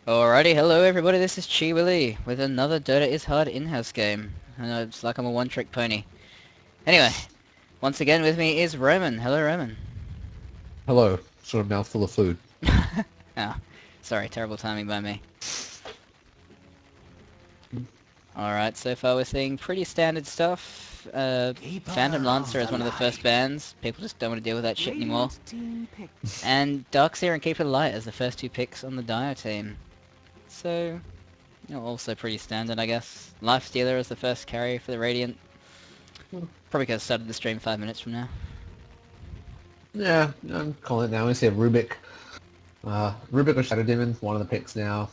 Alrighty, hello everybody, this is HUEHUE with another Dota is Hard in-house game. I know it's like I'm a one-trick pony. Anyway, once again with me is Roman. Hello Roman. Hello, sort of mouthful of food. Ah, sorry, terrible timing by me. Alright, so far we're seeing pretty standard stuff. Phantom Lancer is one of the first bans. People just don't want to deal with that shit anymore. And Darkseer and Keeper Light as the first two picks on the Dire team. So, also pretty standard, I guess. Lifestealer is the first carry for the Radiant. Probably could have started the stream 5 minutes from now. Yeah, I'm calling it now. We see a Rubik. Rubik or Shadow Demon, one of the picks now.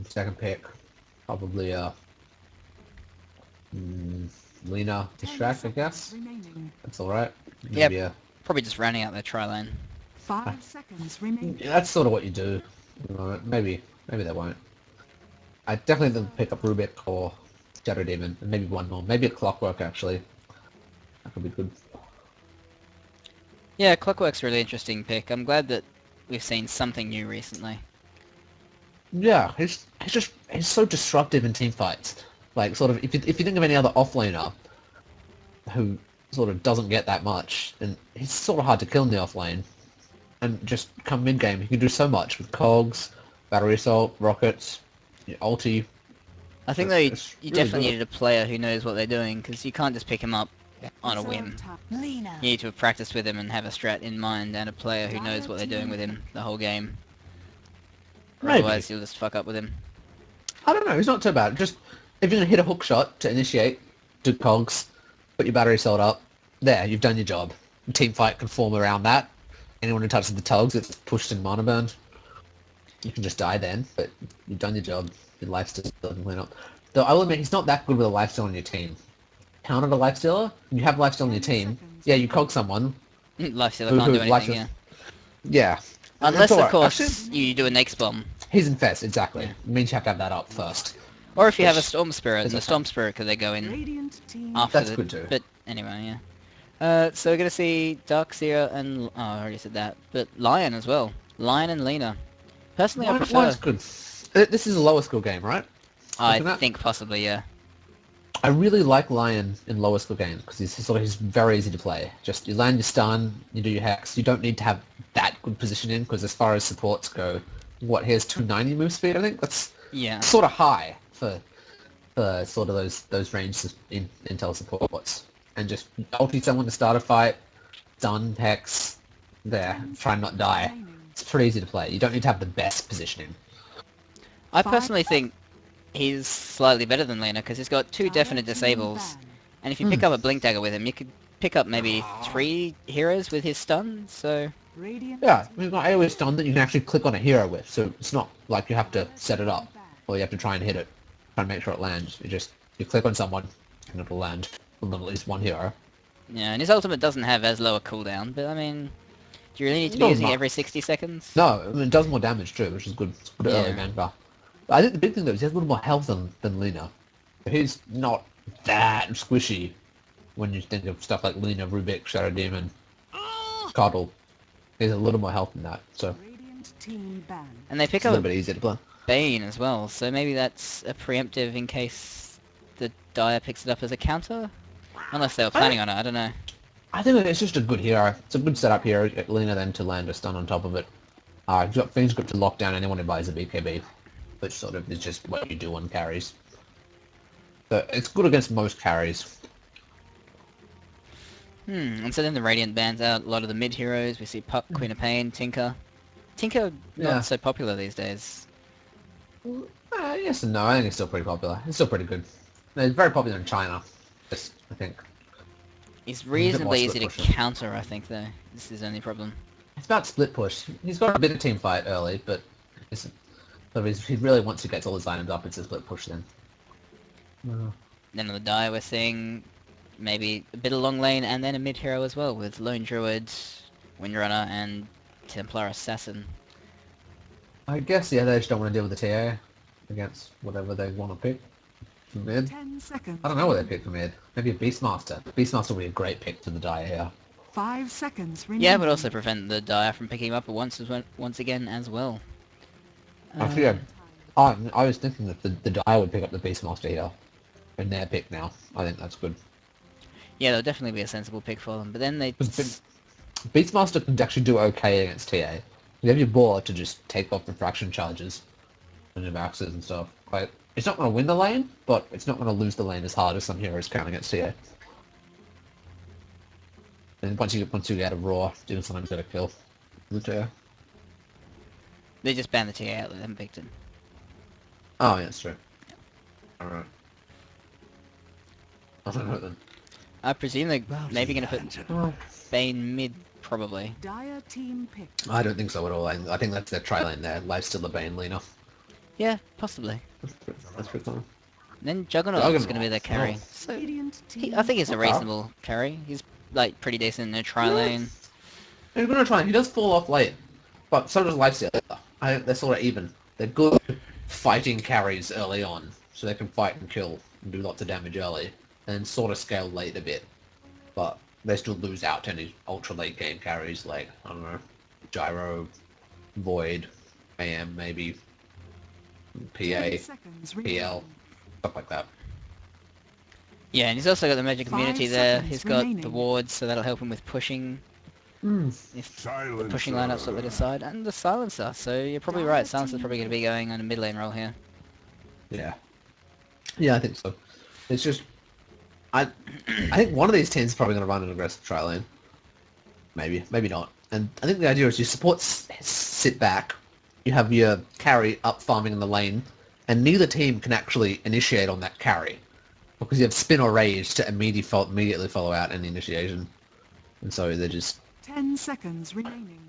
Second pick, probably Lena Distract, I guess. That's alright. Maybe Yeah, probably just rounding out their tri-lane. 5 seconds remaining. Yeah, that's sort of what you do. Maybe they won't. I definitely think pick up Rubik or Shadow Demon, and maybe one more. Maybe a Clockwork, actually. That could be good. Yeah, Clockwork's a really interesting pick. I'm glad that we've seen something new recently. Yeah, he's so disruptive in team fights. Like, sort of, if you think of any other offlaner who sort of doesn't get that much, and he's sort of hard to kill in the offlane, and just come mid game, he can do so much with cogs, battery assault, rockets, ulti. I think though you Really definitely good. needed a player who knows what they're doing, because you can't just pick him up on a whim. You need to have practiced with him and have a strat in mind, and a player who knows what they're doing with him the whole game. Maybe. Otherwise you'll just fuck up with him. I don't know, he's not too bad. Just, if you're gonna hit a hook shot to initiate, do cogs, put your battery assault up, there, you've done your job. Team fight can form around that. Anyone who touches the tugs, it's pushed and mana burned. You can just die then, but you've done your job. Your lifesteal doesn't clean up. Though I will admit, he's not that good with a lifesteal on your team. Counter a lifestealer? You have lifesteal on your team. Yeah, you cog someone. Lifestealer can't do anything, yeah. Yeah. Unless, of alright. course, Actually, you do a Next Bomb. he's infest, exactly. Yeah. It means you have to have that up first. Or if you have a Which Storm Spirit, is the a Storm fact. Spirit could they go in Radiant team after That's the... good too. But anyway, yeah. So we're gonna see Darkseer and... Oh, I already said that. But Lion as well. Lion and Lena. Personally, I prefer... Lion's good. This is a lower skill game, right? I Looking at? think possibly, yeah. I really like Lion in lower skill games because he's very easy to play. Just you land your stun, you do your hex. You don't need to have that good positioning because as far as supports go, what he has 290 move speed. I think that's Yeah. sort of high for sort of those ranges in intel supports. And just ulti someone to start a fight, stun hex, there, try and not die. It's pretty easy to play. You don't need to have the best positioning. I personally think he's slightly better than Lena because he's got two definite disables. And if you pick up a Blink Dagger with him, you could pick up maybe 3 heroes with his stun, so... Yeah, we've got AoE stun that you can actually click on a hero with, so it's not like you have to set it up, or you have to try and hit it, try and make sure it lands. You click on someone, and it'll land on at least one hero. Yeah, and his ultimate doesn't have as low a cooldown, but I mean... Do you really need to be Not using it much. every 60 seconds? No, I mean, it does more damage too, which is good. It's good early Yeah. Vanguard. But I think the big thing though is he has a little more health than Lena. He's not that squishy when you think of stuff like Lena, Rubik, Shadow Demon, Cuddle. He's a little more health than that, so And they pick it's a up little bit easier to play. Bane as well, so maybe that's a preemptive in case the Dire picks it up as a counter? Unless they were planning on it, I don't know. I think it's just a good hero. It's a good setup hero. Get Lena then to land a stun on top of it. He's got Fiend's Grip to lock down anyone who buys a BKB, which sort of is just what you do on carries. So it's good against most carries. And so then the Radiant bans out a lot of the mid heroes. We see Puck, Queen of Pain, Tinker. Tinker, not Yeah. so popular these days. Yes and no. I think it's still pretty popular. It's still pretty good. It's very popular in China. Just, I think. He's bit more reasonably easy split to pushing. counter, I think, though. This is the only problem. It's about split push. He's got a bit of team fight early, but if he really wants to get all his items up, it's a split push then. Then on the Dire we're seeing maybe a bit of long lane and then a mid hero as well with Lone Druid, Windrunner and Templar Assassin. I guess, yeah, they just don't want to deal with the TA against whatever they want to pick for mid. 10 seconds. I don't know what they pick for mid. Maybe a Beastmaster. Beastmaster would be a great pick for the Dire here. 5 seconds remaining. Yeah, but also prevent the Dire from picking him up once again as well. I feel Oh, I was thinking that the Dire would pick up the Beastmaster here. In their pick now. I think that's good. Yeah, that'll definitely be a sensible pick for them. But then they... Because Beastmaster can actually do okay against TA. You have your board to just take off refraction charges and your maxes and stuff. Like, it's not going to win the lane, but it's not going to lose the lane as hard as some heroes can against TA. And once you get a raw, doing something's got a kill. The TA. They just banned the TA out, they haven't picked it. Oh, yeah, that's true. Alright. I don't know then. I presume they're maybe going to put Bane mid, probably. Dire team pick. I don't think so at all. I think that's their tri lane there. Life's still the Bane leaner. Yeah, possibly. That's pretty cool. Then Juggernaut's going to be their carry. So, I think he's a reasonable carry. He's, like, pretty decent in their tri lane. He's going to try. He does fall off late, but so does Lifestealer. I think they're sort of even. They're good fighting carries early on, so they can fight and kill and do lots of damage early, and sort of scale late a bit. But they still lose out to any ultra late game carries like, I don't know, Gyro, Void, AM maybe, PA, PL, stuff like that. Yeah, and he's also got the magic immunity 5 there. seconds He's got the remaining. wards, so that'll help him with pushing. If the pushing lineups that they decide, and the silencer. So you're probably right. Silencer's probably going to be going on a mid lane role here. Yeah. Yeah, I think so. It's just, I think one of these teams is probably going to run an aggressive tri lane. Maybe, maybe not. And I think the idea is you support sit back, you have your carry up farming in the lane, and neither team can actually initiate on that carry. Because you have spin or rage to immediately follow out any initiation. And so they're just... 10 seconds remaining.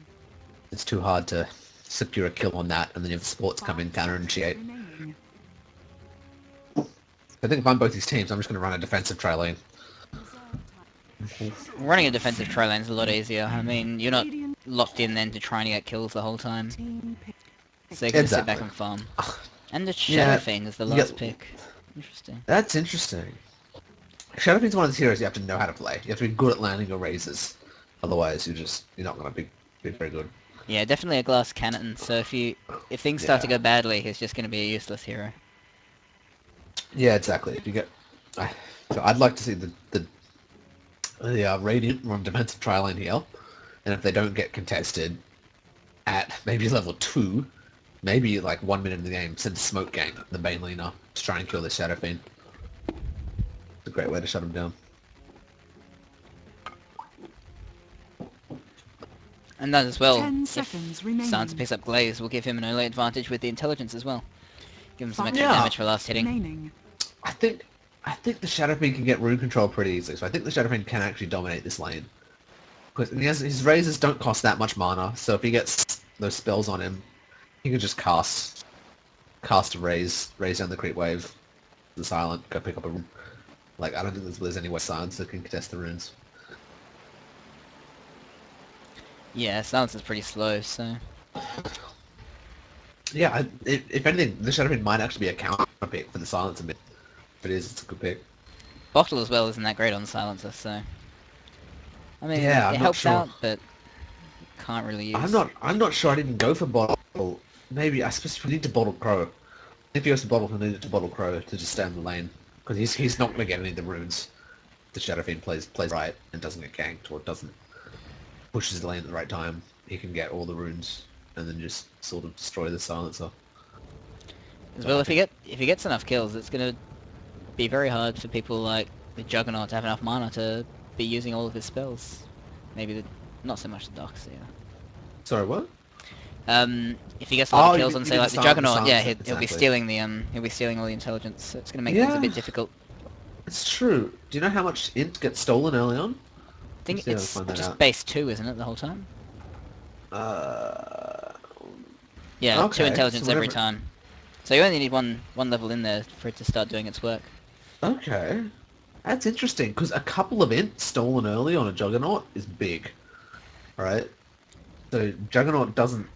It's too hard to secure a kill on that, and then you have supports come in, counter-initiate. Remaining. I think if I'm both these teams, I'm just going to run a defensive tri lane. Running a defensive tri lane is a lot easier. I mean, you're not locked in then to trying to get kills the whole time. Team pick. So you can just sit Exactly. back and farm. And the Yeah, Shadow Fiend is the last pick. Interesting. That's interesting. Shadowfiend's one of those heroes you have to know how to play. You have to be good at landing your raises. Otherwise, you're not going to be very good. Yeah, definitely a glass cannon. So if things start to Yeah. go badly, he's just going to be a useless hero. Yeah, exactly. If you get, so I'd like to see the Radiant run defensive tri lane here, and if they don't get contested at maybe level 2, maybe like 1 minute in the game, send Smoke Gang, the Bane laner, to try and kill this Shadow Fiend. It's a great way to shut him down. And that as well, 10 if seconds remaining. Silencer picks up Glaze, will give him an early advantage with the intelligence as well. Give him some extra Yeah. damage for last hitting. Remaining. I think the Shadow Fiend can get rune control pretty easily, so I think the Shadow Fiend can actually dominate this lane. Because his razors don't cost that much mana, so if he gets those spells on him, he can just cast a raise down the creep wave, the silent, go pick up a rune. Like, I don't think there's any way Silencer can contest the runes. Yeah, Silencer's pretty slow, so... Yeah, if anything, the Shadow Fiend might actually be a counter pick for the Silencer mid. If it is, it's a good pick. Bottle as well isn't that great on Silencer, so... I mean, Yeah, I'm it not helps sure. out, but can't really use. I'm not sure I didn't go for bottle. Maybe I suppose we need to bottle Crow. If he goes to bottle, he'll need to bottle Crow to just stay in the lane, because he's not going to get any of the runes. The Shadow Fiend plays right and doesn't get ganked or doesn't pushes the lane at the right time. He can get all the runes and then just sort of destroy the Silencer. As well, if he gets enough kills, it's gonna be very hard for people like the Juggernaut to have enough mana to be using all of his spells. Maybe not so much the Darkseer. Sorry, what? If he gets a lot Oh, of you kills mean- on you say mean like the the silence- Juggernaut, yeah, silence, he'll be exactly. stealing all the intelligence. So it's gonna make things a bit difficult. It's true. Do you know how much int gets stolen early on? I think Let's see how to it's find that just out. base 2, isn't it, the whole time? Yeah, Okay, 2 intelligence so every whatever- time. So you only need one level in there for it to start doing its work. Okay. That's interesting, because a couple of int stolen early on a Juggernaut is big. Right? So Juggernaut doesn't...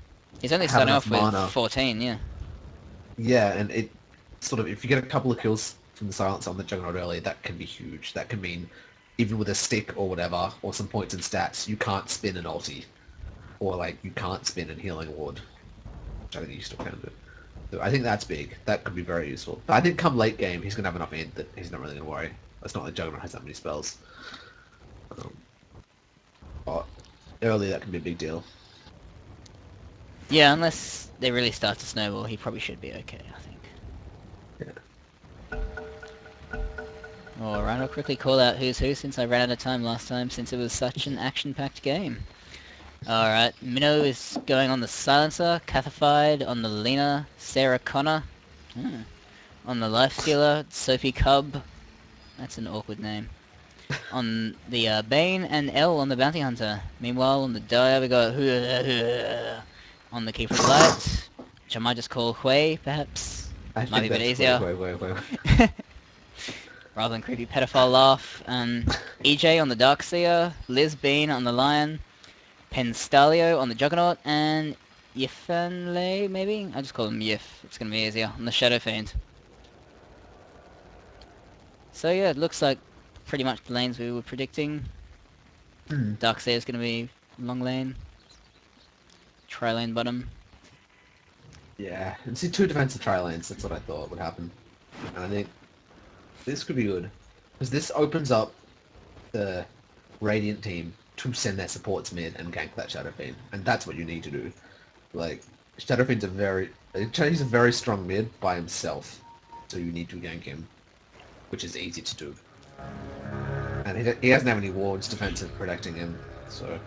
He's only have starting enough off with mana. 14, yeah. Yeah, and it sort of... If you get a couple of kills from the Silence on the Juggernaut early, that can be huge. That can mean, even with a stick or whatever, or some points in stats, you can't spin an ulti. Or, like, you can't spin a healing ward. Which I think you still can do. So I think that's big. That could be very useful. But I think come late game, he's going to have enough int that he's not really going to worry. It's not like Juggernaut has that many spells. But early, that can be a big deal. Yeah, unless they really start to snowball, he probably should be okay, I think. Yeah. Alright, I'll quickly call out Who's Who since I ran out of time last time since it was such an action-packed game. Alright, Mino is going on the Silencer, Cathified on the Lena, Sarah Connor on the Lifestealer, Sophie Cub, that's an awkward name, on the Bane, and L on the Bounty Hunter. Meanwhile, on the Dire we got HUEHUE on the Keeper of Light, which I might just call HUEHUE, perhaps. I Might be think a bit that's easier. Rather than creepy pedophile laugh. EJ on the Darkseer, Liz Bean on the Lion, Penstalio on the Juggernaut, and Yifanle, maybe? I'll just call him Yif, it's gonna be easier, on the Shadow Fiend. So yeah, it looks like pretty much the lanes we were predicting. Darkseer is gonna be long lane, tri-lane bottom. Yeah, and see 2 defensive tri-lanes, that's what I thought would happen. And I think this could be good. Because this opens up the Radiant team to send their supports mid and gank that Shadow Fiend. And that's what you need to do. Like, Shadow Fiend's he's a very strong mid by himself. So you need to gank him. Which is easy to do. And he doesn't have any wards defensive protecting him, so...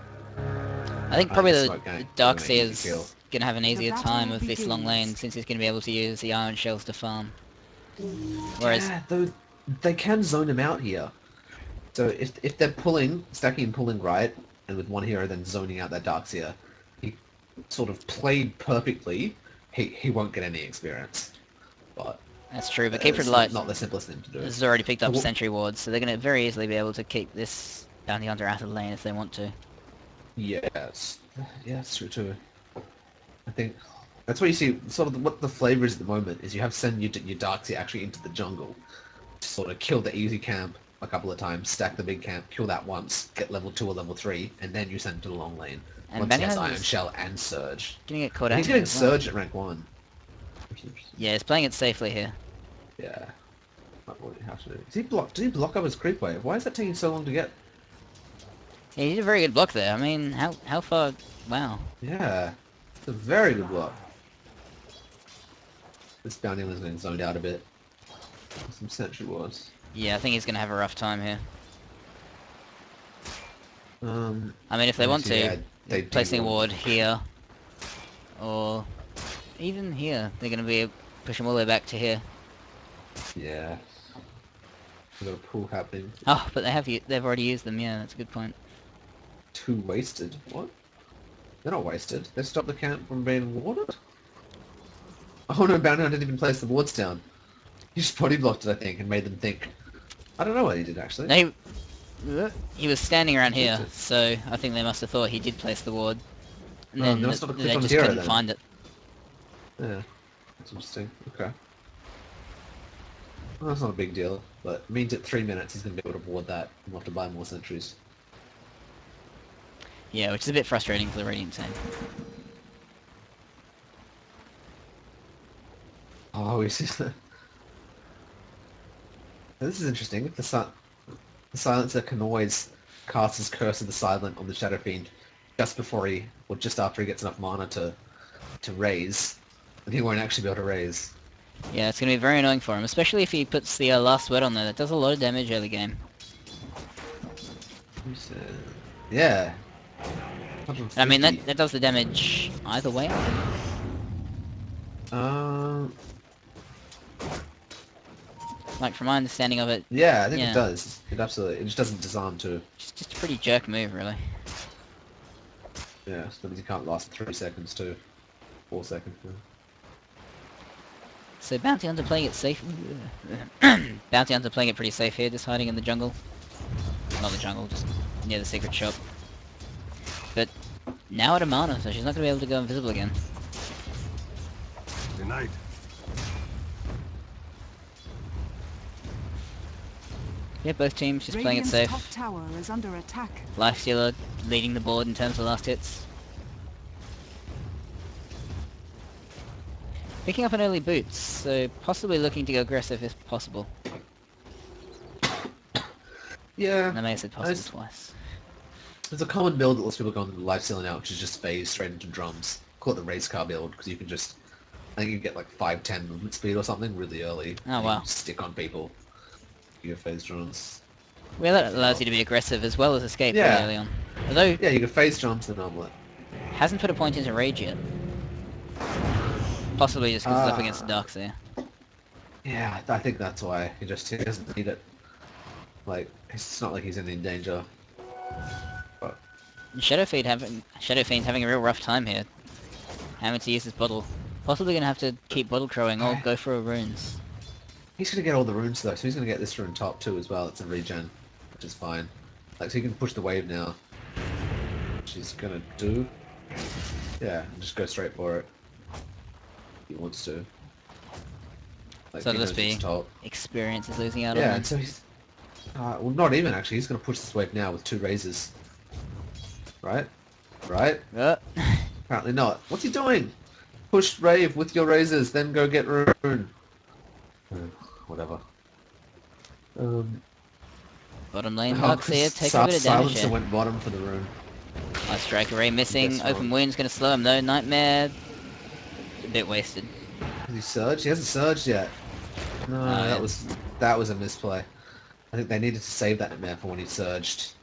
I think probably the Darkseer Darkseer's gonna have an easier time with this long lane since he's gonna be able to use the Iron Shells to farm. Whereas... Yeah, though, they can zone him out here. So if they're stacking and pulling right, and with one hero then zoning out that Darkseer, he sort of played perfectly, he won't get any experience. But That's true, but Keeper of it's Light not the simplest thing to do. has already picked up Sentry Wards, so they're gonna very easily be able to keep this Bounty Hunter out of the lane if they want to. Yes. Yeah, that's true too. I think that's what you see, sort of what the flavour is at the moment, is you have send your Darkseer actually into the jungle to sort of kill the easy camp a couple of times, stack the big camp, kill that once, get level 2 or level 3, and then you send to the long lane. And Once he has Bounty Iron Shell and Surge. Gonna get caught out. He's getting Surge at rank 1. Yeah, he's playing it safely here. Yeah. What do you have to do? Did he block up his creep wave? Why is that taking so long to get? Yeah, he did a very good block there. I mean, how far... Wow. Yeah. It's a very good block. This bounty was getting zoned out a bit. Some sentry wards. Yeah, I think he's gonna have a rough time here. I I mean, if they want to, yeah, they placing a do. ward here, or even here, they're gonna be push him all the way back to here. Yeah. We've got a pool happening. Oh, but they've already used them. Yeah, that's a good point. 2 wasted. What? They're not wasted. They stopped the camp from being warded? Oh no, Bounty Hunter didn't even place the wards down. He just body blocked it, I think, and made them think. I don't know what he did, actually. No, he was standing around here, so I think they must have thought he did place the ward. And then they must have they clicked on just hero couldn't then. find it. Yeah. That's interesting. Okay. Well, that's not a big deal, but it means at 3 minutes he's going to be able to ward that and we'll have to buy more sentries. Yeah, which is a bit frustrating for the Radiant team. Oh, we see that. This is interesting. The Silencer can always cast his Curse of the Silent on the Shadow Fiend just before or just after he gets enough mana to raise, and he won't actually be able to raise. Yeah, it's gonna be very annoying for him, especially if he puts the last word on there. That does a lot of damage early game. Yeah. I mean, that does the damage either way. Like, from my understanding of it, Yeah, I think yeah. it does. It absolutely. It just doesn't disarm too. It's just a pretty jerk move, really. Yeah, so that means you can't last 3 seconds too. 4 seconds. Yeah. So Bounty Hunter playing it safe. Bounty Hunter playing it pretty safe here, just hiding in the jungle. Not the jungle, just near the secret shop. But now at a mana, so she's not going to be able to go invisible again. Good night. Yeah, both teams just playing it Radiant's safe. top tower is under attack. Lifestealer leading the board in terms of last hits. Picking up an early boots, so possibly looking to go aggressive if possible. Yeah. And I may have said possible twice. There's a common build that lets people go on the life stealing out, which is just phase straight into drums. Call it the race car build, because you can just... I think you get like 5-10 movement speed or something really early. Oh, and wow. You can stick on people. You get phase drums. Well, that allows you to be aggressive as well as escape pretty Yeah. early on. Although, Yeah, you can phase jumps and omelet. hasn't put a point into rage yet. Possibly just because it's up against the Darks there. Yeah, I think that's why. He doesn't need it. Like, it's not like he's in any danger. But Shadowfiend's having a real rough time here. Having to use his bottle. Possibly gonna have to keep bottle crowing or go for a runes. he's gonna get all the runes though, so he's gonna get this rune top too as well. It's a regen, which is fine. Like, so he can push the wave now. Which he's gonna do. Yeah, and just go straight for it. He wants to. Like, So he this knows be it's top. experience is losing out Yeah, on and so he's... well, not even actually. He's gonna push this wave now with 2 raises. Right? Right? him. Apparently not. What's he doing? Push rave with your razors, then go get rune. Whatever. Bottom lane Lux here, take a bit of damage Silencer here. went bottom for the rune. Nice strike array missing, Guess open wrong. wound's gonna slow him though, Nightmare... A bit wasted. Has he surged? He hasn't surged yet. No, yeah. that was a misplay. I think they needed to save that nightmare for when he surged.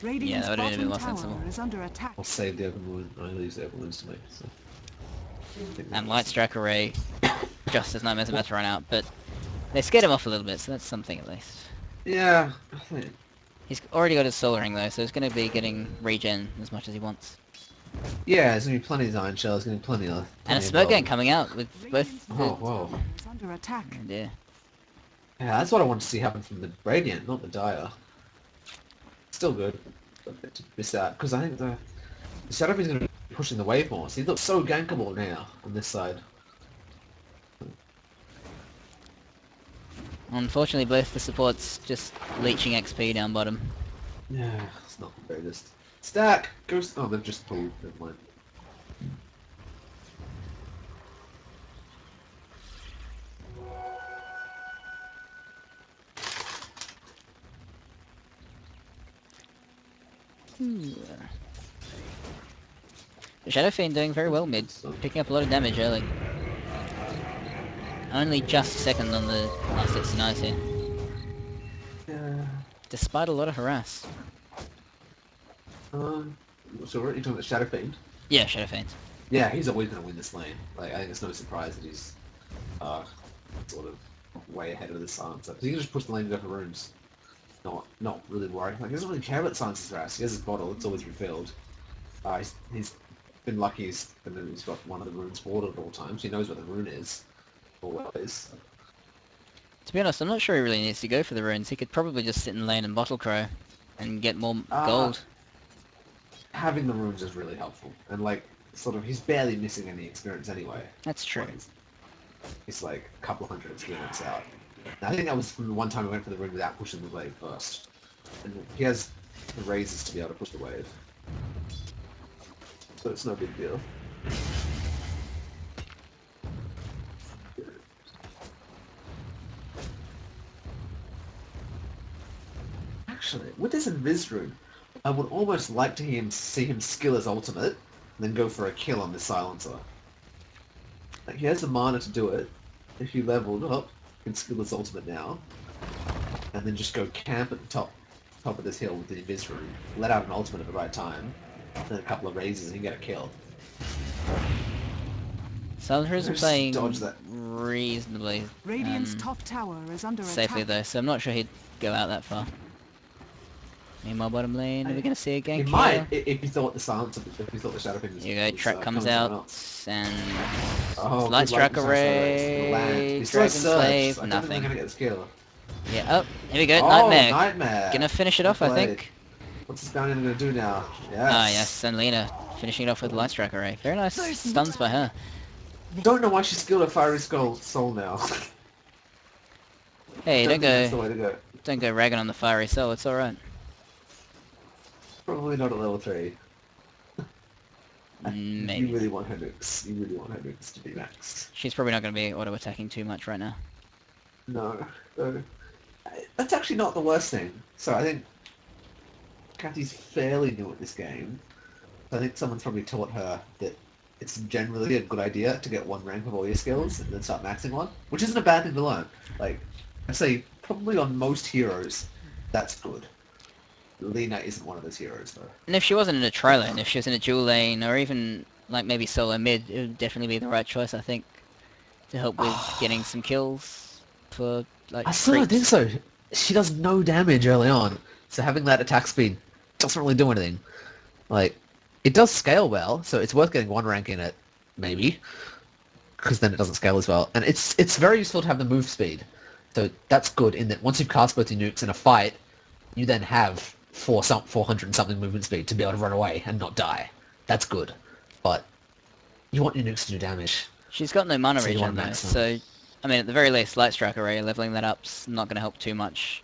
Radiant's that would've been a bit more bottom sensible. tower is under attack. I'll save the open wound. I use the open wounds to make. So. And Light Strike Array, just as Nightmare's about to run out, but they scared him off a little bit, so that's something at least. Yeah, I think. He's already got his Soul Ring though, so he's going to be getting regen as much as he wants. Yeah, there's gonna be plenty of iron shells. Gonna be plenty of. And a plenty of Smoke gold. Gang coming out with both... Radiant's Oh, bottom whoa. tower is under attack. Oh dear. Yeah, that's what I want to see happen from the Radiant, not the Dire. Still good, but a bit to miss out because I think the Shadow is going to be pushing the wave more. So he looks so gankable now on this side. Unfortunately, both the supports just leeching XP down bottom. Yeah, it's not the greatest. Stack goes. Oh, they've just pulled. Never mind. The Shadow Fiend doing very well mid, picking up a lot of damage early. Only just second on the last 69 here, Yeah. despite a lot of harass. So we're talking about Shadow Fiend. Yeah, Shadow Fiend. Yeah, he's always going to win this lane. Like, I think it's no surprise that he's sort of way ahead of the Silencer. Because he can just push the lane and go for runes. Not really worried. Like, he doesn't really care about the Silencer's harass. He has his bottle, it's always refilled. He's been lucky he's got one of the runes watered at all times. He knows what the rune is. Always. To be honest, I'm not sure he really needs to go for the runes. He could probably just sit in lane and bottle crow and get more gold. Having the runes is really helpful. And like, sort of, he's barely missing any experience anyway. That's true. Like, he's like a couple hundred experience out. And I think that was from the one time he went for the rune without pushing the wave first. And he has the raises to be able to push the wave. So it's no big deal. Actually, with this Invis rune, I would almost like to see him skill his ultimate, and then go for a kill on the Silencer. Like, he has the mana to do it. If he leveled up, he can skill his ultimate now, and then just go camp at the top of this hill with the Invis rune, let out an ultimate at the right time, then a couple of raises and you get a kill. Silencers are Just playing dodge that. reasonably Radiant's top tower is under safely attack. though, so I'm not sure he'd go out that far. Meanwhile, bottom lane, are we going to see a gank He here? might, if he thought the Silencer, if he thought the Shadow Fiend was... Here you go, was, Trap comes coming out, from someone else. and Oh, Light good Strike luck with Array, Land. He's Dragon still Slave, surged. I don't think nothing. they're gonna get the skill. Yeah, oh, here we go, Oh, Nightmare. Nightmare! Gonna finish it off, I Played. think. What's this bounty gonna do now? Yes. Ah, yes, and Lena finishing it off with Light Strike Array. Very nice stuns by her. Don't know why she skilled her Fiery Soul now. Hey, Don't think that's the way to go. don't go ragging on the Fiery Soul, it's alright. Probably not at level 3. Maybe. You really want her nukes. You really want her nukes to be maxed. She's probably not going to be auto-attacking too much right now. No. That's actually not the worst thing. So I think Kathy's fairly new at this game. I think someone's probably taught her that it's generally a good idea to get one rank of all your skills and then start maxing one, which isn't a bad thing to learn. Like, I'd say probably on most heroes, that's good. Lena isn't one of those heroes, though. And if she wasn't in a tri lane, if she was in a dual lane, or even like maybe solo mid, it would definitely be the right choice, I think, to help with getting some kills for like. I still don't think creeps. so. She does no damage early on, so having that attack speed doesn't really do anything. Like, it does scale well, so it's worth getting one rank in it, maybe, because then it doesn't scale as well. And it's very useful to have the move speed. So that's good in that once you've cast both your nukes in a fight, you then have 400 and something movement speed to be able to run away and not die. That's good. But you want your nukes to do damage. She's got no mana So you regen want though, max them. so I mean at the very least, Light Strike Array leveling that up's not going to help too much.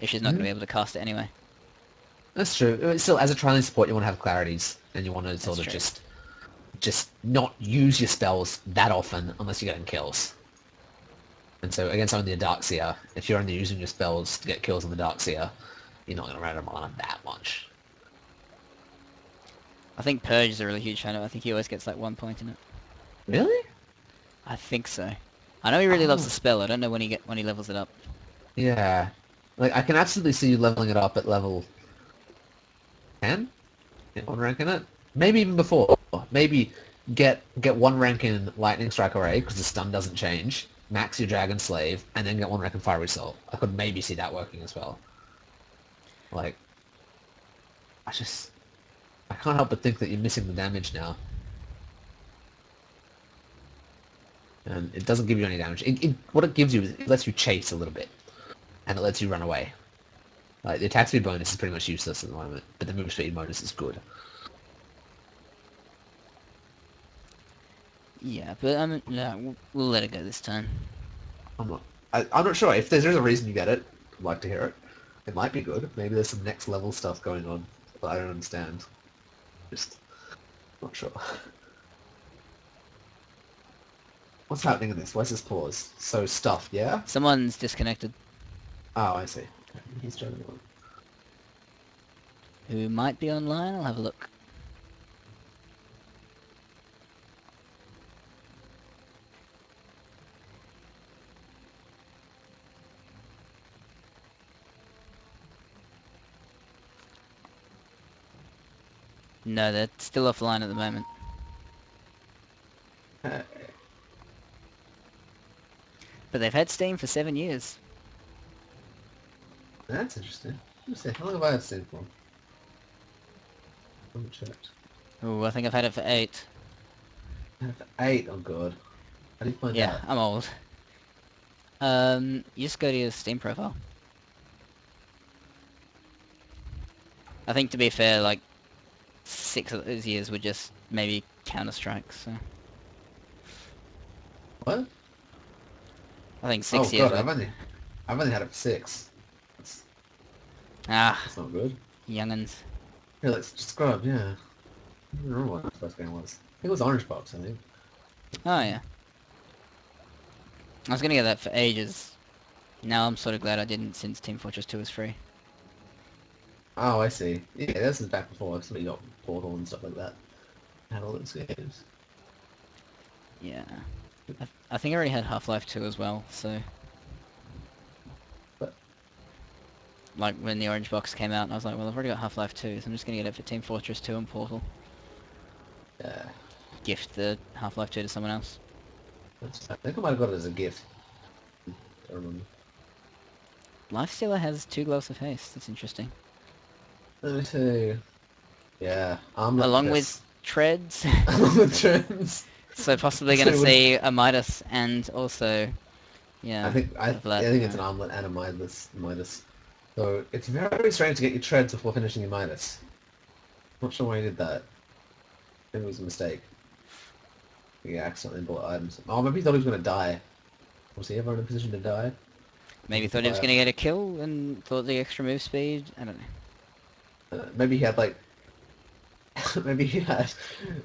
If she's not going to be able to cast it anyway. That's true. Still, as a tri-lane support, you want to have clarities, and you want to sort of true. just not use your spells that often unless you're getting kills. And so against only the Darkseer, if you're only using your spells to get kills on the Darkseer, you're not going to run out of mana that much. I think Purge is a really huge fan of it. I think he always gets like 1 point in it. Really? I think so. I know he really loves the spell. I don't know when he levels it up. Yeah. Like, I can absolutely see you leveling it up at level 10? Get one rank in it? Maybe even before. Maybe get one rank in Lightning Strike Array, because the stun doesn't change. Max your Dragon Slave, and then get one rank in Fiery Soul. I could maybe see that working as well. Like, I can't help but think that you're missing the damage now. And it doesn't give you any damage. What it gives you is it lets you chase a little bit. And it lets you run away. Like, the attack speed bonus is pretty much useless at the moment, but the move speed bonus is good. Yeah, but no, we'll let it go this time. I'm not sure. If there's a reason you get it, I'd like to hear it. It might be good. Maybe there's some next level stuff going on, but I don't understand. Just not sure. What's happening in this? Where's this pause? So stuffed, yeah? Someone's disconnected. Oh, I see. He's joining on. Who might be online? I'll have a look. No, they're still offline at the moment. But they've had Steam for 7 years. That's interesting. Let me see. How long have I had Steam for? I haven't checked. Ooh, I think I've had it for 8. 8? Oh god. How do you find Yeah, that? I'm old. You just go to your Steam profile. I think to be fair, like 6 of those years were just maybe Counter-Strikes, so... What? I think 6 Oh years god, were... I've only had it for 6. That's not good. Young'uns. Yeah, let's just scrub, yeah. I don't remember what the first game was. I think it was Orange Box, I think. Oh yeah. I was gonna get that for ages. Now I'm sort of glad I didn't since Team Fortress 2 was free. Oh, I see. Yeah, this is back before so you got Portal and stuff like that. I had all those games. Yeah. I think I already had Half-Life 2 as well, so... But Like when the Orange Box came out, I was like, well I've already got Half-Life 2, so I'm just gonna get it for Team Fortress 2 and Portal. yeah, Gift the Half-Life 2 to someone else. I think I might have got it as a gift. I remember. Lifestealer has 2 Gloves of Haste, that's interesting. Let me see. Yeah, Armlet Along Piss. with Treads. Along with Trends. So possibly gonna see a Midas and also... Yeah, I think it's an Armlet and a Midas. So it's very strange to get your Treads before finishing your Midas. Not sure why he did that. Maybe it was a mistake. He accidentally bought items. Oh, maybe he thought he was going to die. Was he ever in a position to die? Maybe thought he was gonna get a kill and thought the extra move speed, I don't know. Maybe he had like... maybe he had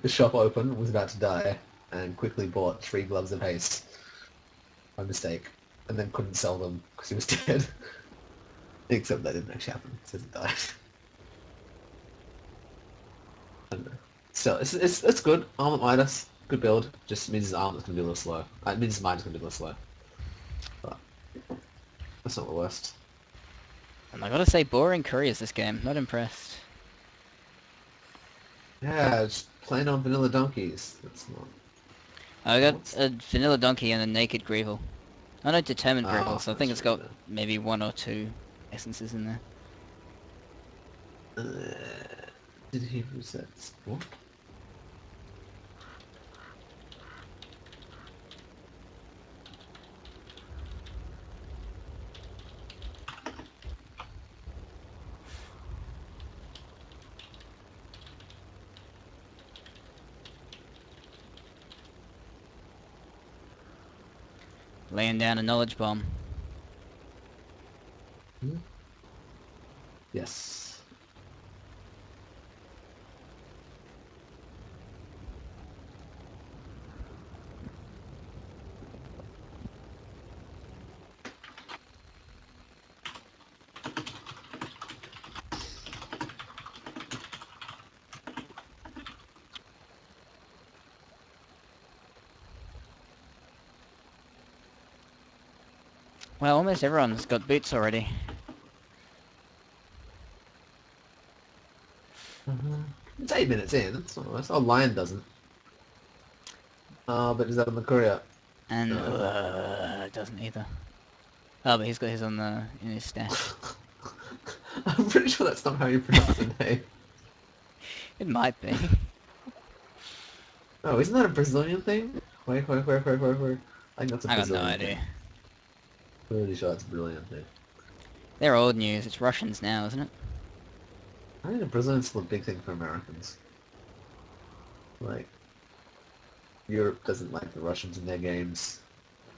the shop open, was about to die, and quickly bought 3 gloves of haste by mistake, and then couldn't sell them because he was dead. Except that didn't actually happen. It says he died. I don't know. So it's good. Armament Midas, good build. Just means his armament's gonna be a little slow. It means his mind's gonna be a little slow. But that's not the worst. And I gotta say, boring couriers this game. Not impressed. Yeah, just playing on vanilla donkeys. That's not. I got a vanilla donkey and a naked Greevil. I know determined Greevil, so I think it's got maybe 1 or 2 essences in there. Did he reset sport? Laying down a knowledge bomb. Yes. Well, almost everyone's got boots already. It's 8 minutes in. That's not nice. Oh, Lion doesn't. But is that on the courier? And doesn't either. Oh, but he's got his on the in his stash. I'm pretty sure that's not how you pronounce the name. It might be. Oh, isn't that a Brazilian thing? Wait. I think that's a I got no Brazilian idea. thing. Pretty sure it's a Brazilian thing. They're old news. It's Russians now, isn't it? I think a Brazilian's still a big thing for Americans. Like, Europe doesn't like the Russians in their games.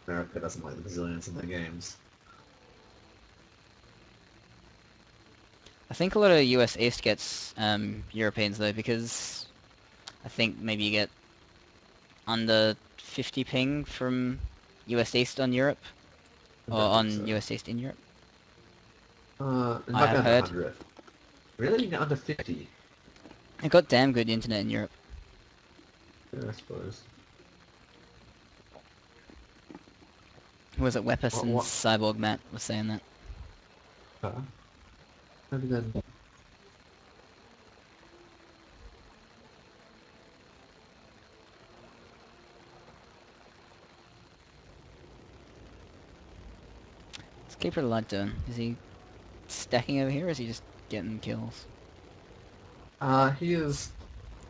America doesn't like the Brazilians in their games. I think a lot of US East gets Europeans though, because I think maybe you get under 50 ping from US East on Europe, or on US East in Europe. It I might be have under heard. 100. Really? You get under 50? They've got damn good internet in Europe. Yeah, I suppose. Who was it? Weapus and What? Cyborg Matt was saying that. Maybe then. What's Keeper of the Light doing? Is he stacking over here, or is he just getting kills? He is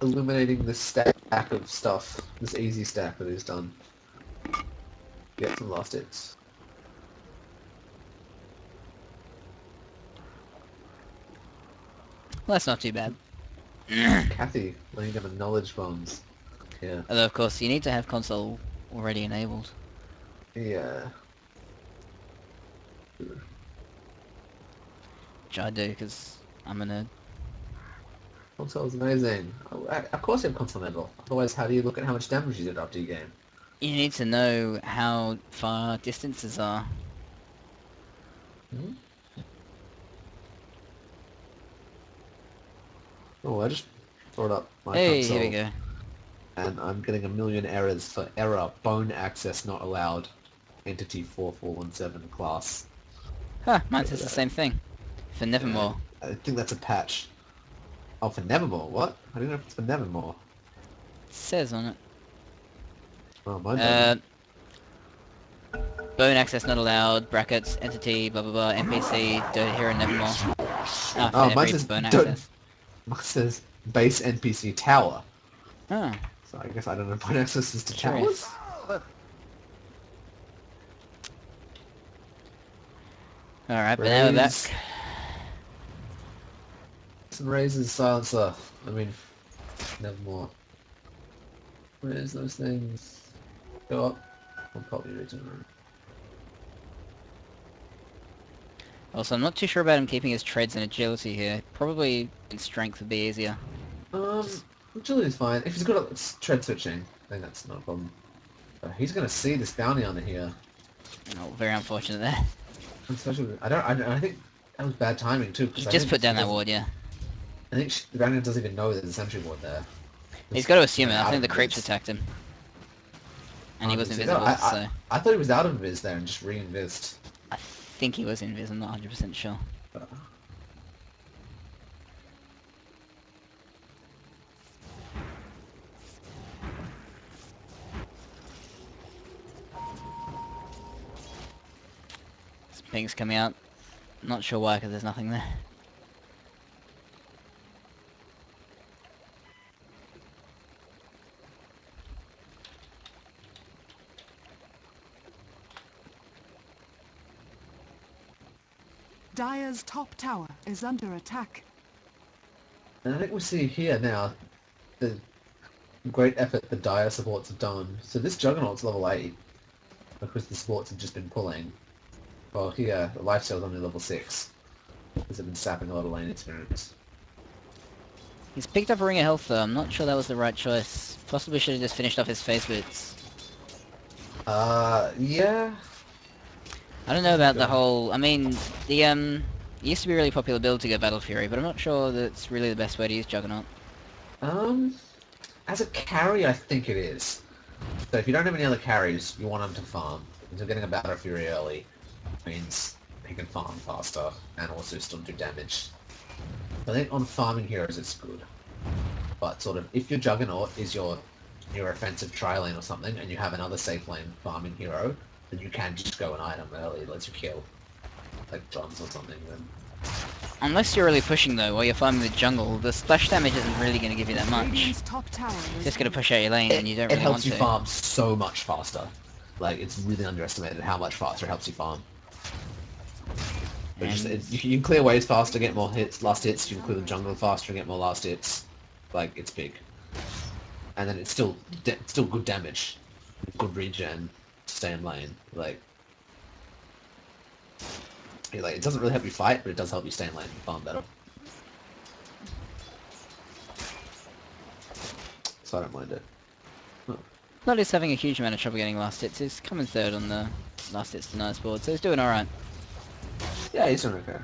eliminating this stack of stuff, this easy stack that he's done. Get some last hits. Well, that's not too bad. Kathy laying down the knowledge bombs. Yeah. Although, of course, you need to have console already enabled. Yeah. Which I do, because I'm a nerd. Console is amazing. Oh, of course you have console enabled. Otherwise, how do you look at how much damage you did after your game? You need to know how far distances are. Hmm? Oh, I just brought up my Hey, console. here we go. And I'm getting a million errors for error, bone access not allowed, entity 4417 class. Huh, mine says the same thing. For Nevermore. I think that's a patch. Oh, for Nevermore, what? I don't know if it's for Nevermore. It says on it. Oh, mine doesn't. Bone access not allowed, brackets, entity, blah blah blah, NPC, Dota Hero Nevermore. Ah, for Oh, mine every says, bone access. mine says base NPC tower. Oh, So I guess I don't know if bone access is to curious. towers? Alright, but now we're back. Some raises silencer. I mean, Nevermore. Where's those things? Go up. I'll probably return. Also, I'm not too sure about him keeping his treads and agility here. Probably in strength would be easier. Agility's fine. If he's good at tread switching, then that's not a problem. But he's gonna see this bounty on here. Oh, very unfortunate there. Especially, I think that was bad timing too. He Because just put down that ward, yeah. I think the bounty doesn't even know there's a sentry ward there. He's got to assume it. Out I think of the creeps invis. attacked him. And he was No, invisible, so... I thought he was out of invis there and just re-invised. I think he was invis, I'm not 100% sure. Ping's coming out. Not sure why, because there's nothing there. Dire's top tower is under attack. And I think we see here now the great effort the Dire supports have done. So this Juggernaut's level 8 because the supports have just been pulling. Well, here the Lifesteal's only level 6 because they've been sapping a lot of lane experience. He's picked up a ring of health though, I'm not sure that was the right choice. Possibly should have just finished off his phase boots. Yeah. I don't know about the whole... I mean, the, it used to be a really popular build to go Battle Fury, but I'm not sure that's really the best way to use Juggernaut. As a carry, I think it is. So if you don't have any other carries, you want him to farm. So getting a Battle Fury early means he can farm faster and also still do damage. I think on farming heroes it's good. But sort of, if your Juggernaut is your offensive tri-lane or something, and you have another safe lane farming hero, then you can just go an item early, it lets you kill. Like drums or something then. Unless you're really pushing though, while you're farming the jungle, the splash damage isn't really going to give you that much. Radiant's top tower is Just going to push out your lane and you don't It really helps want you to. farm so much faster. Like, it's really underestimated how much faster it helps you farm. But you can clear waves faster, get more hits, last hits, you can clear the jungle faster and get more last hits. Like, it's big. And then it's still good damage. Good regen, stay in lane. Like, it doesn't really help you fight, but it does help you stay in lane and farm better. So I don't mind it. Not just having a huge amount of trouble getting last hits, he's coming third on the last hits denies board, so he's doing alright. Yeah, he's doing okay.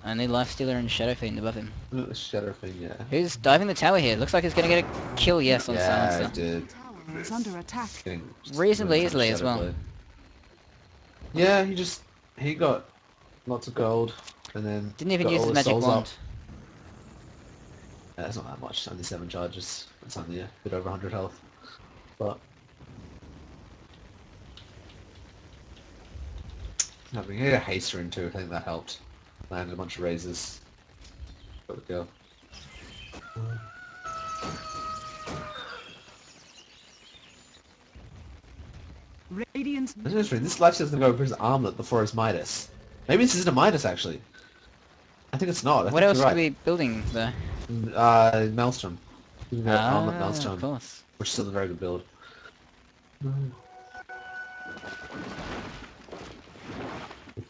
Only Lifestealer and Shadow Fiend above him. Look at the Shadow Fiend, yeah. Who's diving the tower here? Looks like he's going to get a kill, yes, on Yeah, Silencer. he did. tower is under attack. Reasonably easily as well. Yeah, he got lots of gold, and then Didn't even got use all his the magic souls wand. up. Yeah, that's not that much, only 7 charges. That's only a bit over 100 health. But having a haster in too, I think that helped. Landed a bunch of razors. Got the kill. Radiant's That's interesting. This lifesteal's gonna go for his armlet before his Midas. Maybe this isn't a Midas actually. I think it's not. What else are we building though? Maelstrom. You can go armlet Maelstrom, Of course. which is still a very good build.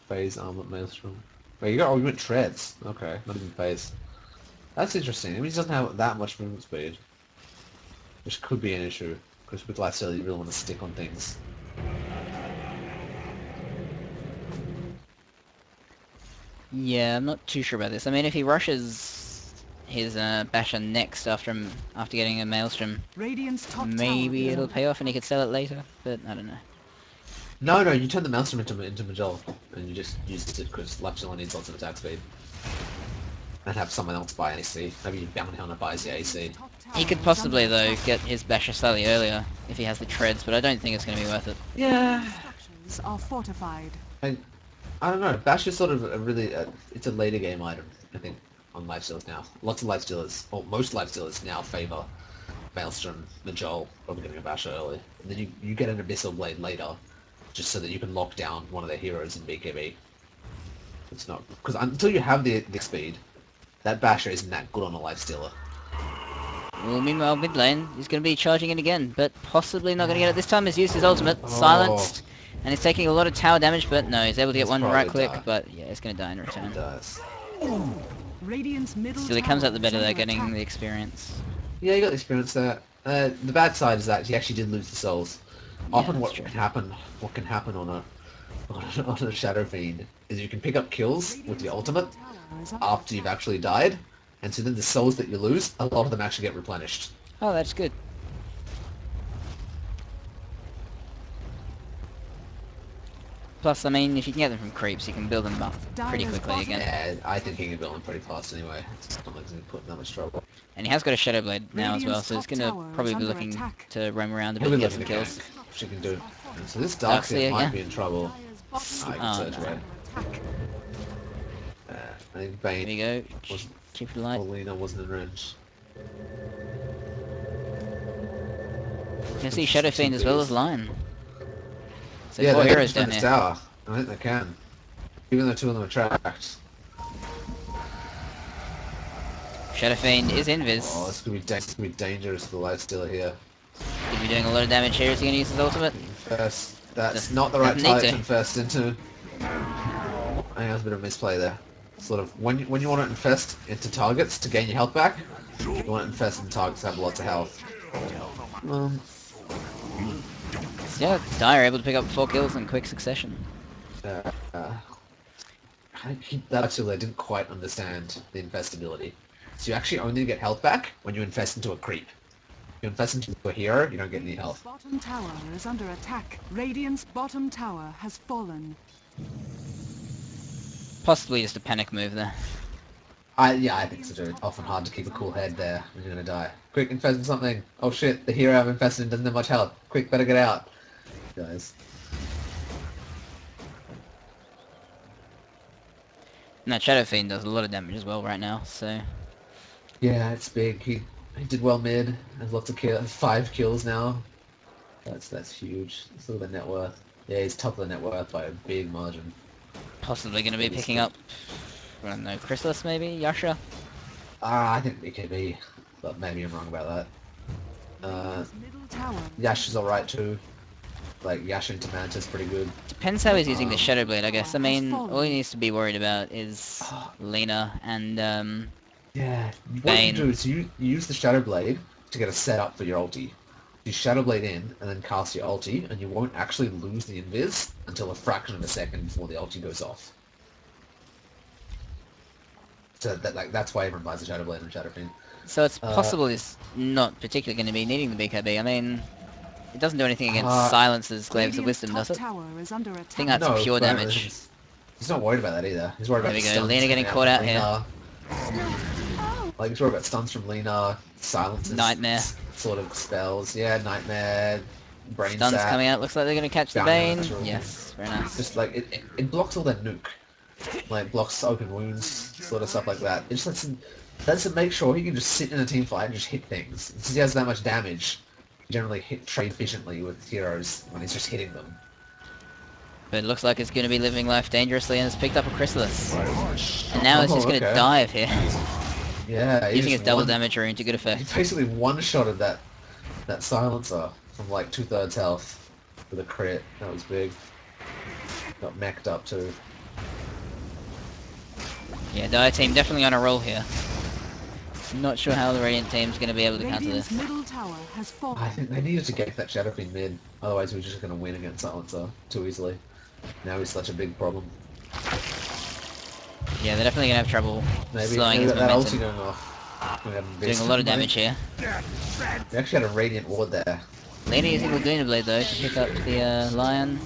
Phase armlet Maelstrom. Wait, you went treads. Okay, not even phase. That's interesting. I mean, he doesn't have that much movement speed, which could be an issue. Because with lifesteal, you really want to stick on things. Yeah, I'm not too sure about this. I mean, if he rushes his Basher next after getting a Maelstrom, Radiant's top maybe tower. it'll pay off and he could sell it later, but I don't know. No, you turn the Maelstrom into Majol, and you just use it because lifesteal needs lots of attack speed. And have someone else buy AC. Maybe you bounty hunter buys the AC. He could possibly, though, get his Basher slightly earlier if he has the treads, but I don't think it's going to be worth it. Yeah. Structures are fortified. I don't know. Bash is sort of a really, it's a later game item, I think, on lifestealers now. Lots of lifestealers, or most lifestealers now favour Maelstrom, Majol, probably getting a Basher early. And then you get an Abyssal Blade later, just so that you can lock down one of their heroes in BKB. It's not, because until you have the speed, that Basher isn't that good on a lifestealer. Well, meanwhile, mid lane, he's going to be charging it again, but possibly not going to get it. This time he's used his ultimate, silenced, and he's taking a lot of tower damage, but no, he's able to get one right click, but yeah, it's going to die in return. It does. Radiant's middle Still, he comes out tower the better is there, under getting attack. the experience. Yeah, you got the experience there. The bad side is that he actually did lose the souls. Yeah, Often that's what true. can happen on a on a Shadow Fiend is you can pick up kills with your ultimate after you've actually died, and so then the souls that you lose, a lot of them actually get replenished. Oh, that's good. Plus, I mean, if you can get them from creeps, you can build them up pretty quickly again. Yeah, I think he can build them pretty fast anyway. It's not like he's going to put in that much trouble. And he has got a Shadow Blade now as well, Radiant's so he's top gonna tower probably is be under looking attack. to roam around a He'll bit be and get looking some to kills. gank, which he can do. And so this Darkseer, Darkseer might yeah. be in trouble. Dire's I can Oh, search no. away. I think Here Bane we go. was Keep it light. Lena wasn't in range. You can see Shadow Fiend as well as Lion. So Yeah, 4 they can heroes defend down this here. tower. I think they can. Even though 2 of them are tracked. Shadow Fiend is Oh, invis. this could be dangerous for the Lifestealer here. He'll be doing a lot of damage here. Is he gonna use his ultimate? First, that's Doesn't- not the right doesn't need target to. to infest into. I think that was a bit of a misplay there. Sort of, when you want to infest into targets to gain your health back, you want to infest into targets that have lots of health. Yeah, Dire able to pick up 4 kills in quick succession. That actually I didn't quite understand the infestability. So you actually only get health back when you infest into a creep. If you infest into a hero, you don't get any health. bottom tower is under attack. Radiant's bottom tower has fallen. Possibly just a panic move there. Yeah, I think so too. Often hard to keep a cool head there when you're gonna die. Quick, infest in something. Oh shit, the hero I'm infested in doesn't have much health. Quick, better get out. Guys. No, Shadow Fiend does a lot of damage as well right now, so... Yeah, it's big. He did well mid. Has lots of kills. 5 kills now. That's huge. Let's look at the net worth. Yeah, he's top of the net worth by a big margin. Possibly going to be picking up, I don't know, Chrysalis maybe? Yasha? I think BKB, but maybe I'm wrong about that. Radiant's middle tower. Yasha's alright too. Like, Yasha into Manta's pretty good. Depends how he's using the Shadow Blade, I guess. I mean, all he needs to be worried about is Lena and, Yeah, what Bane. you do is you use the Shadow Blade to get a setup for your ulti. You Shadow Blade in, and then cast your ulti, and you won't actually lose the invis until a fraction of a second before the ulti goes off. So that's why everyone buys the Shadow Blade and Shadow Fiend. So it's possible he's not particularly going to be needing the BKB. I mean, it doesn't do anything against Silence's Glaives of Radiant's Wisdom, top does it? tower is under I attack. think that's No, pure but damage. He's not worried about that either. He's worried about There we the go, stuns Lena getting coming caught out from here. Lena. Like, he's worried about stuns from Lena, silences, Nightmare. sort of spells. Yeah, Nightmare, Brain Stuns Sap. coming out, looks like they're going to catch the Bounty Bane. Hunter. Yes, very nice. Just like, it blocks all that nuke. Like, blocks open wounds, sort of stuff like that. It just lets him make sure he can just sit in a team fight and just hit things. Since he has that much damage, he generally trade efficiently with heroes when he's just hitting them. But it looks like it's going to be living life dangerously and has picked up a Chrysalis. And now it's just going to okay. dive here. Yeah, he Using his just double one- damage rune to good He effect. basically one-shotted that silencer from like 2/3 health with a crit. That was big. Got mech'd up too. Yeah, Dire team definitely on a roll here. Not sure how the Radiant team's going to be able to counter Radiant's this. middle tower has I fallen. think they needed to get that Shadow Fiend mid, otherwise we were just going to win against Silencer too easily. Now he's such a big problem. Yeah, they're definitely going to have trouble Maybe slowing his that ulti momentum. going off. We had Doing Invest a lot of money. damage here. We actually had a Radiant Ward there. Lena using Laguna Blade though to pick up the Lion.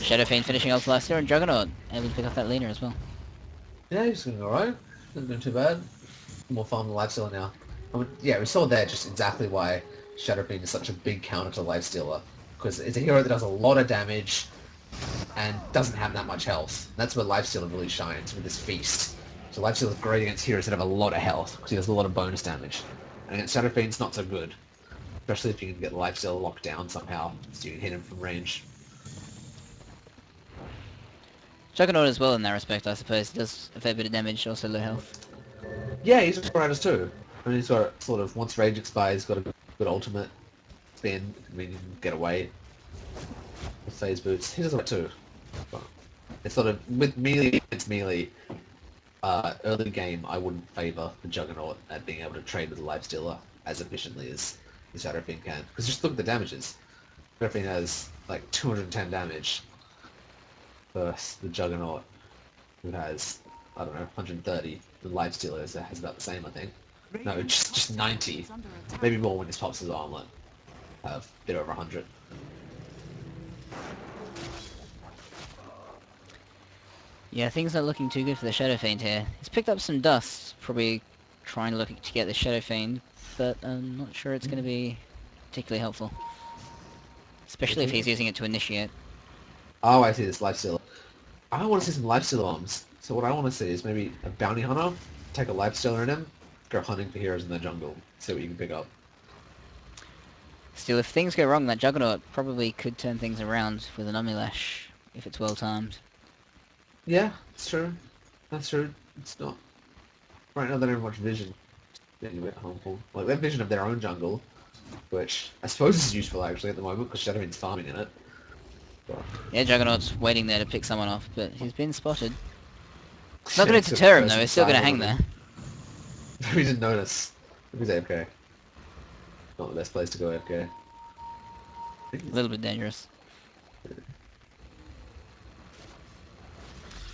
Shadow Fiend finishing off last year, and Juggernaut able to pick up that Lena as well. Yeah, he's doing alright. Not doing too bad. More farm than Lifestealer now. I mean, yeah, we saw there just exactly why Shadow Fiend is such a big counter to Lifestealer. Because it's a hero that does a lot of damage and doesn't have that much health. That's where Lifestealer really shines, with his Feast. So Lifestealer is great against heroes that have a lot of health, because he does a lot of bonus damage. And against Shadow Fiend, it's not so good. Especially if you can get Lifestealer locked down somehow, so you can hit him from range. Juggernaut as well in that respect, I suppose. He does a fair bit of damage, also low health. Yeah, he's a Rhinos too. I mean, he's got sort of, once Rage expires, he's got a good ultimate spin. I mean, you can get away with phase boots. He does that too. But it's sort of, with melee, it's melee. early game, I wouldn't favour the Juggernaut at being able to trade with the Lifestealer as efficiently as Shadow Fiend can. Because just look at the damages. Shadow Fiend has like 210 damage versus the Juggernaut, who has, I don't know, 130. The Lifestealer has about the same, I think. No, just 90. Maybe more when this pops his armlet. A bit over 100. Yeah, things not looking too good for the Shadow Fiend here. He's picked up some dust, probably trying to look to get the Shadow Fiend, but I'm not sure it's going to be particularly helpful. Especially if he's using it to initiate. Oh, I see this Lifestealer. I want to see some Lifestealer bombs. So what I want to see is maybe a Bounty Hunter, take a Lifestealer in him, go hunting for heroes in the jungle, see what you can pick up. Still, if things go wrong, that Juggernaut probably could turn things around with an Omnilash, if it's well timed. Yeah, it's true. That's true. It's not... Right now they don't have much vision. It's getting a bit harmful. Like, they have vision of their own jungle, which I suppose is useful actually at the moment, because Shadowfiend's farming in it. But... Yeah, Juggernaut's waiting there to pick someone off, but he's been spotted. It's not going to deter him though, he's still going to hang there. We didn't notice. He's AFK. Not the best place to go AFK. A little bit dangerous.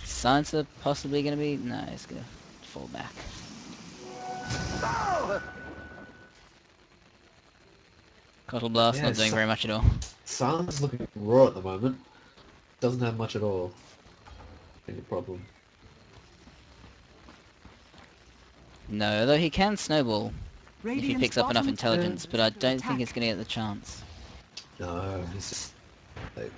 Signs are possibly going to be... No, he's going to fall back. Cottle Blast Yeah, not doing very much at all. Silence is looking raw at the moment. Doesn't have much at all. Any problem. No, although he can snowball if he Radiant's picks up enough bottom intelligence, but I don't think he's attack. going to get the chance. No, he's just... Like...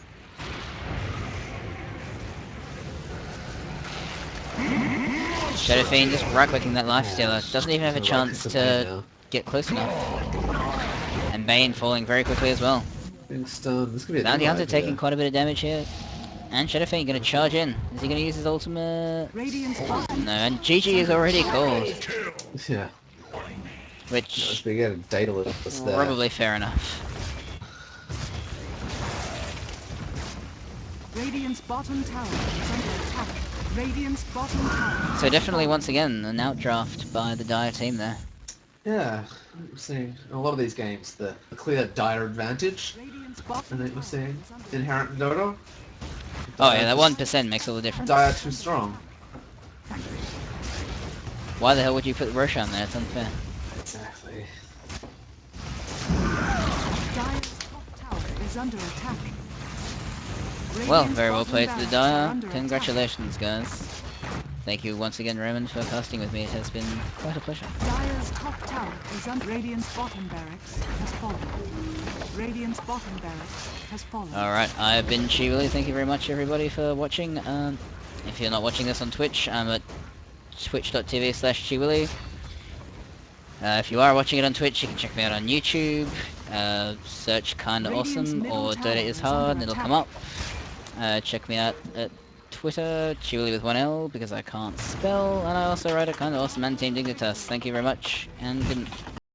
Shadow Fiend just right-clicking that Lifestealer. Doesn't even have a chance to get close enough. And Bane falling very quickly as well. Being stunned. This could be a Bounty Hunter idea. taking quite a bit of damage here. And Shadow Fiend going to charge in. Is he going to use his ultimate? Radiant's bottom No, and GG is already called. Yeah. Which, Let's begin a Daedalus there. probably fair enough. Radiant's bottom tower is under attack. Radiant's bottom tower. So definitely once again an outdraft by the Dire team there. Yeah, we're seeing in a lot of these games the clear Dire advantage. Radiant's I bottom think we're tower seeing is under inherent in Dota. Oh yeah, that 1% makes all the difference. Dire too strong. Why the hell would you put Roshan there? It's unfair. Exactly. Dire's top tower is under attack. Well, Radiant's very well bottom played to the barracks are Dire. under Congratulations, guys. Thank you once again, Raymond, for casting with me. It has been quite a pleasure. attack. Dire's top tower is under. Radiant's bottom barracks has fallen. Radiant's bottom barracks has fallen. Alright, I've been HUEHUE. Thank you very much, everybody, for watching. If you're not watching this on Twitch, I'm at twitch.tv/HUEHUE. If you are watching it on Twitch, you can check me out on YouTube. Search Kinda Awesome or Dota is Hard and it'll come up. Check me out at Twitter, HUEHUE with 1L, because I can't spell, and I also write at Kinda Awesome and Team Dignitas. Thank you very much, and good